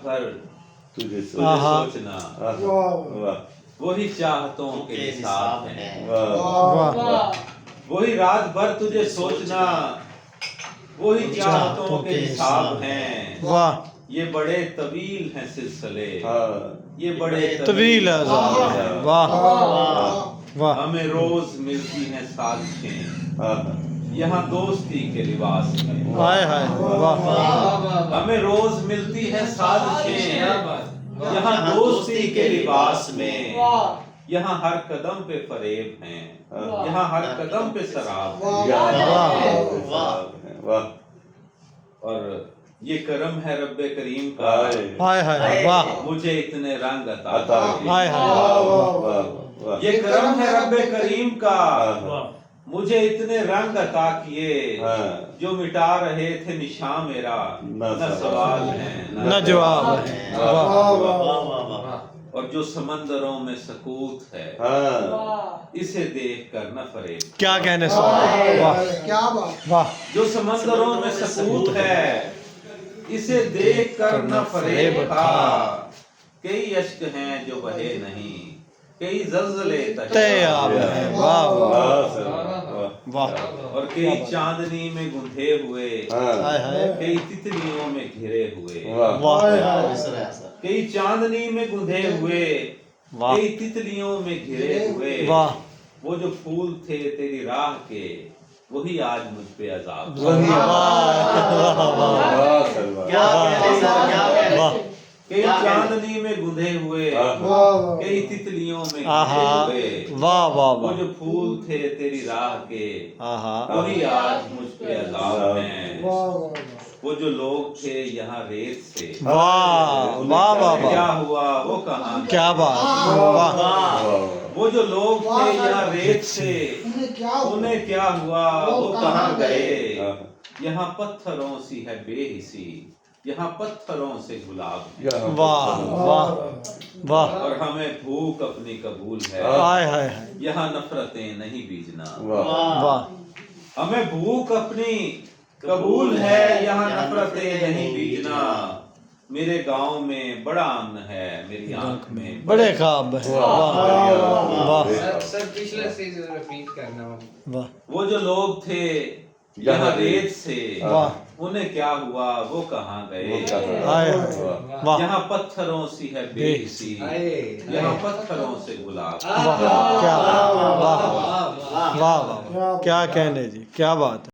भर तुझे तुझे सोचना वाह वही चाहतों के हिसाब है। वाह वही रात भर तुझे सोचना वही चाहतों के हिसाब हैं। वाह ये बड़े तवील हैं सिलसिले, हाँ ये बड़े तवील है हैं। वाह वाह हमें रोज मिलती हैं साजिशें हाँ यहाँ दोस्ती के लिबास में। हाय हाय वाह हमें रोज मिलती है साजिशें यहाँ दोस्ती के लिबास में। यहाँ हर कदम पे फरेब हैं, यहाँ हर कदम पे शराब है। वाह और ये करम है रब्बे करीम का, हाय हाय वाह मुझे इतने रंग अता अता किए। हाय हाय ये करम है रब्बे करीम का, मुझे इतने रंग अता किए। जो मिटा रहे थे निशान मेरा, न सवाल है न जवाब है। वाह। और जो समंदरों में सकूत है, इसे देख कर न फरेब। क्या कहने सुन वाह क्या बात। वाह जो समंदरों में सकूत है, इसे देख कर न फरेब खा। कई अश्क हैं जो बहे नहीं, कई जल्जले तैयाब है वाह वाह और कई चांदनी में गुंथे हुए, हाय हाय कई तितलियों में घिरे हुए। वाह कई चांदनी में गुंधे हुए, वाह कई तितलियों में घिरे हुए। वाह वो जो फूल थे तेरी राह के, वही आज मुझ पे अजाब। कई चांदनी में गुंधे हुए, कई तितलियों में घिरे हुए। वाह वाह वो जो फूल थे तेरी राह के, वाह वही आज मुझ पे अजाब हैं। वो जो लोग थे यहाँ रेत से, वाह वाह वाह क्या वाह हुआ वो कहाँ गए? क्या बात वाह वो जो लोग थे यहाँ रेत से, उन्हें क्या हुआ वो कहाँ गए? यहाँ पत्थरों सी है बेहिसी, यहाँ पत्थरों से गुलाब है। वाह वाह वाह और हमें भूख अपनी कबूल है, हाय हाय हाय यहाँ नफरतें नहीं बीजना। वाह हमें भूख अपनी कबूल है, यहाँ नफरतें नहीं बीजना। मेरे गांव में बड़ा अमन है, मेरी आंख में बड़े ख्वाब है वाह वाह सर पिछला स्टेज रिपीट करना। वाह वो जो लोग थे यहाँ रेत से, वाह उन्हें क्या हुआ वो कहाँ गए? हाय हाय वाह यहाँ पत्थरों सी है बेहिसी, यहाँ पत्थरों से गुलाब। वाह क्या वाह वाह वाह क्या कहने जी क्या बात है।